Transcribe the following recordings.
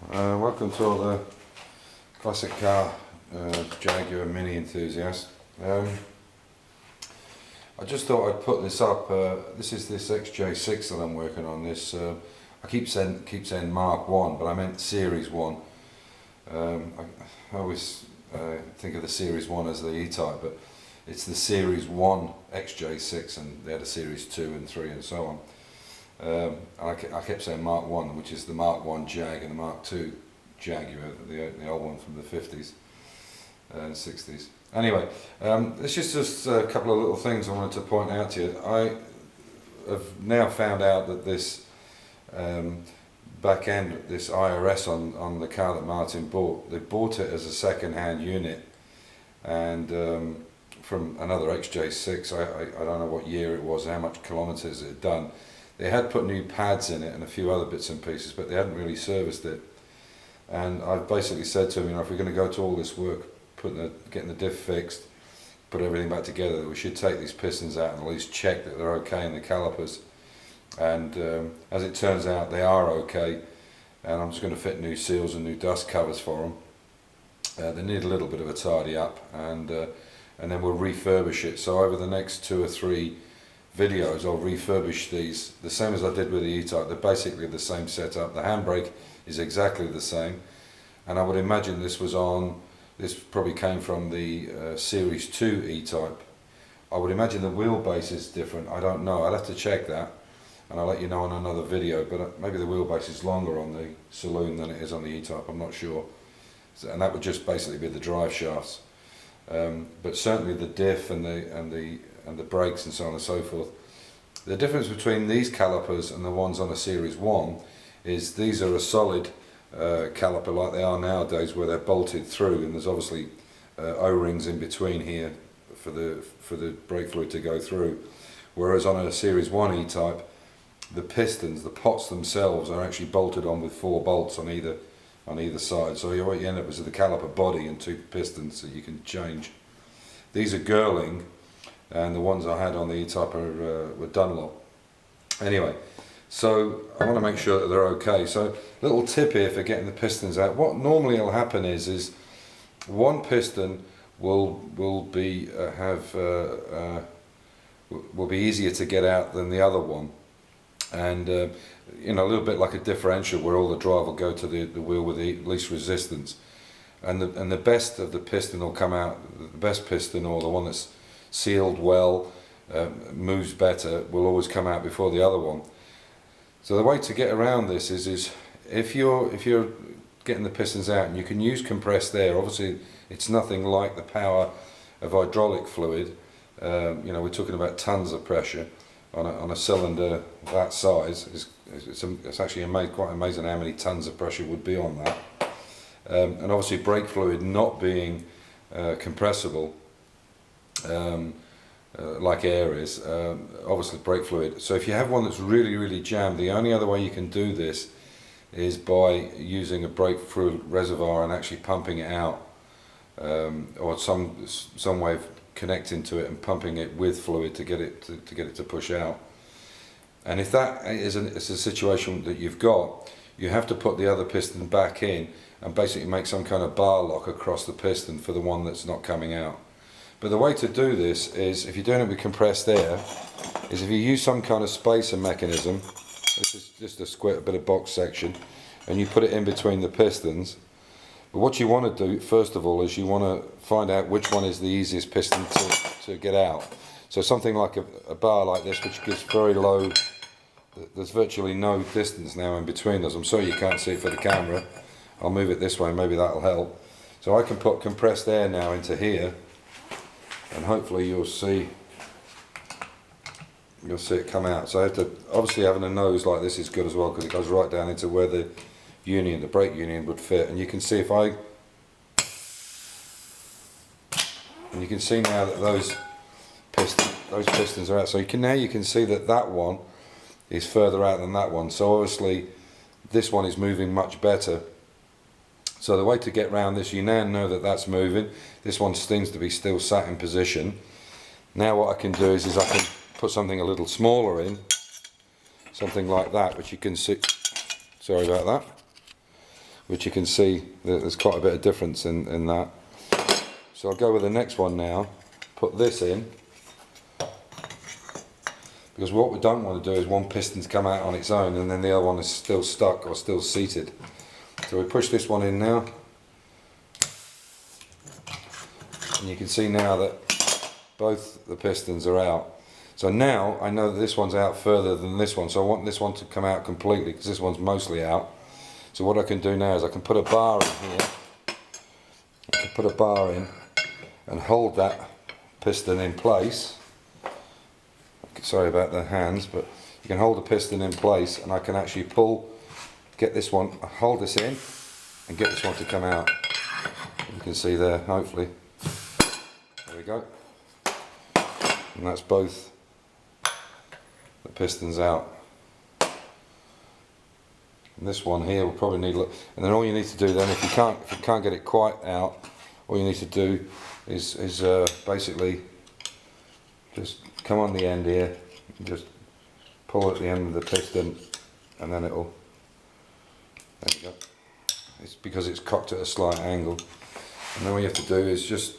Welcome to all the classic car Jaguar Mini enthusiasts. I just thought I'd put this up. This is this XJ6 that I'm working on. This I keep saying Mark 1, but I meant Series 1. I always think of the Series 1 as the E-Type, but it's the Series 1 XJ6, and they had a Series 2 and 3 and so on. I kept saying Mark 1, which is the Mark 1 Jag and the Mark 2 Jaguar, the old one from the 50s and 60s. Anyway, it's just a couple of little things I wanted to point out to you. I have now found out that this back end, this IRS on the car that Martin bought, they bought it as a second-hand unit, and from another XJ6. I don't know what year it was, how much kilometres it had done. They had put new pads in it and a few other bits and pieces, but they hadn't really serviced it. And I've basically said to them, if we're going to go to all this work, getting the diff fixed, put everything back together, we should take these pistons out and at least check that they're okay in the calipers. And as it turns out, they are okay. And I'm just going to fit new seals and new dust covers for them. They need a little bit of a tidy up, and then we'll refurbish it. So over the next 2 or 3 videos, I'll refurbish these the same as I did with the E-Type. They're basically the same setup. The handbrake is exactly the same, and I would imagine this probably came from the Series 2 E-Type. I would imagine the wheelbase is different. I don't know, I'll have to check that, and I'll let you know on another video, but maybe the wheelbase is longer on the Saloon than it is on the E-Type, I'm not sure. And that would just basically be the drive shafts. But certainly the diff and the brakes and so on and so forth. The difference between these calipers and the ones on a Series 1 is these are a solid caliper like they are nowadays, where they're bolted through, and there's obviously O-rings in between here for the brake fluid to go through. Whereas on a Series 1 E-Type, the pistons, the pots themselves, are actually bolted on with 4 bolts on either side. So what you end up with the caliper body and 2 pistons that you can change. These are Girling, and the ones I had on the E-Type were Dunlop. Anyway, so I want to make sure that they're okay. So little tip here for getting the pistons out. What normally will happen is one piston will be easier to get out than the other one, and a little bit like a differential, where all the drive will go to the wheel with the least resistance, and the best of the piston will come out. The best piston, or the one that's sealed well, moves better, will always come out before the other one. So the way to get around this is if you're getting the pistons out, and you can use compressed air. Obviously it's nothing like the power of hydraulic fluid. We're talking about tons of pressure on a cylinder that size. It's actually quite amazing how many tons of pressure would be on that. And obviously brake fluid not being compressible like air is, obviously brake fluid. So if you have one that's really jammed, the only other way you can do this is by using a brake fluid reservoir and actually pumping it out, or some way of connecting to it and pumping it with fluid to get it to push out. And if that is a situation that you've got, you have to put the other piston back in and basically make some kind of bar lock across the piston for the one that's not coming out. But the way to do this is, if you're doing it with compressed air, is if you use some kind of spacer mechanism. This is just a bit of box section, and you put it in between the pistons. But what you want to do first of all is you want to find out which one is the easiest piston to get out. So something like a bar like this, which gives very low, there's virtually no distance now in between us. I'm sorry you can't see it for the camera. I'll move it this way, maybe that'll help. So I can put compressed air now into here, and hopefully you'll see it come out. So I have to, obviously having a nose like this is good as well, because it goes right down into where the brake union would fit. And you can see and you can see now that those pistons are out. So you can see that one is further out than that one. So obviously this one is moving much better. So the way to get around this, you now know that that's moving. This one seems to be still sat in position. Now what I can do is I can put something a little smaller in, something like that, which you can see, sorry about that, which you can see that there's quite a bit of difference in that. So I'll go with the next one now, put this in, because what we don't want to do is one piston to come out on its own and then the other one is still stuck or still seated. So we push this one in now, and you can see now that both the pistons are out. So now I know that this one's out further than this one, so I want this one to come out completely because this one's mostly out. So what I can do now is I can put a bar in here, I can put a bar in and hold that piston in place. Sorry about the hands, but you can hold the piston in place and I can actually get this one, hold this in and get this one to come out. You can see there, hopefully. There we go. And that's both the pistons out. And this one here will probably need, and then all you need to do then, if you can't get it quite out, all you need to do is basically just come on the end here and just pull at the end of the piston, and then it'll, there you go. It's because it's cocked at a slight angle, and then what you have to do is just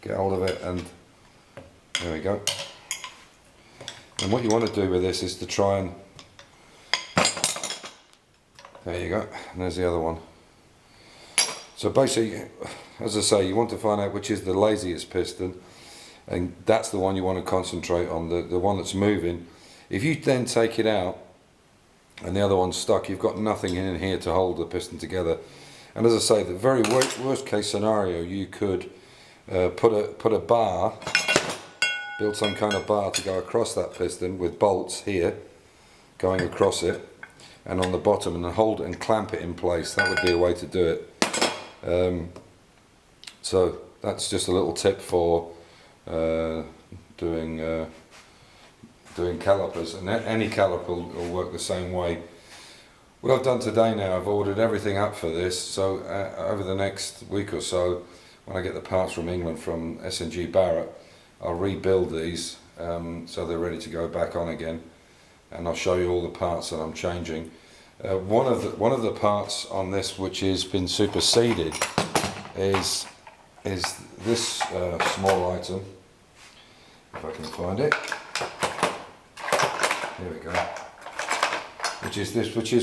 get hold of it, and there we go. And what you want to do with this is to try and, there you go, and there's the other one. So basically, as I say, you want to find out which is the laziest piston, and that's the one you want to concentrate on, the one that's moving. If you then take it out and the other one's stuck, you've got nothing in here to hold the piston together. And as I say, the very worst case scenario, you could put a bar, build some kind of bar to go across that piston with bolts here going across it and on the bottom, and then hold it and clamp it in place. That would be a way to do it. So that's just a little tip for doing calipers, and any caliper will work the same way. What I've done today now, I've ordered everything up for this, so over the next week or so, when I get the parts from England from S&G Barrett, I'll rebuild these so they're ready to go back on again, and I'll show you all the parts that I'm changing. One of the parts on this which has been superseded is this small item, if I can find it. Here we go. Which is this, which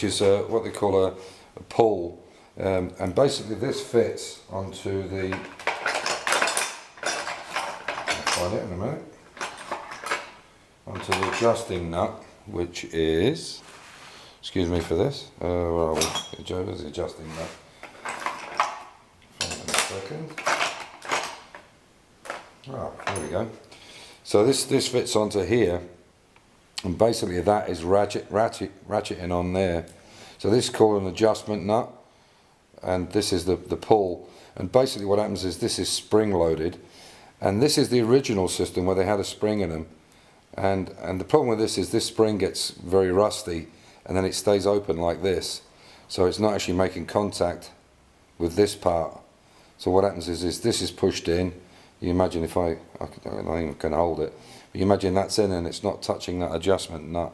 is what they call a pull, and basically this fits onto the. I'll find it in a minute. Onto the adjusting nut, which is. Excuse me for this. Where are we? There's the adjusting nut. Second. Oh, there we go. So this fits onto here, and basically that is ratcheting on there. So this is called an adjustment nut, and this is the pull. And basically what happens is this is spring loaded, and this is the original system where they had a spring in them. And the problem with this is this spring gets very rusty, and then it stays open like this. So it's not actually making contact with this part. So what happens is this is pushed in. You imagine if I don't even can hold it. But you imagine that's in and it's not touching that adjustment nut.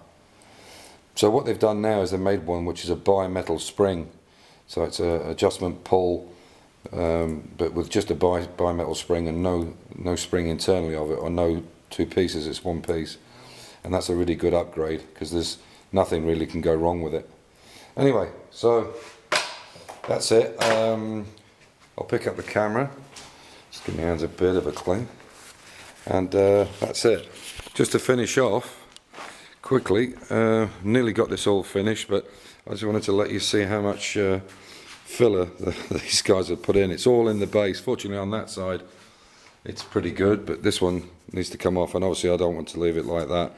So what they've done now is they made one which is a bimetal spring. So it's an adjustment pull, but with just a bimetal spring and no spring internally of it, or no two pieces. It's one piece, and that's a really good upgrade because there's nothing really can go wrong with it. Anyway, so that's it. I'll pick up the camera, just give my hands a bit of a clean, and that's it. Just to finish off quickly, nearly got this all finished, but I just wanted to let you see how much filler these guys have put in. It's all in the base. Fortunately on that side it's pretty good, but this one needs to come off, and obviously I don't want to leave it like that.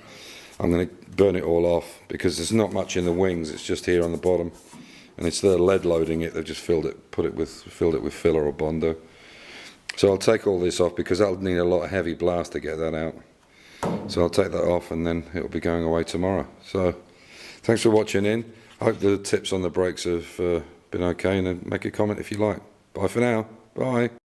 I'm going to burn it all off because there's not much in the wings, it's just here on the bottom. And instead of lead loading it, they've just filled it with filler or Bondo. So I'll take all this off because that'll need a lot of heavy blast to get that out. So I'll take that off, and then it'll be going away tomorrow. So thanks for watching in. I hope the tips on the brakes have been okay, and then make a comment if you like. Bye for now. Bye.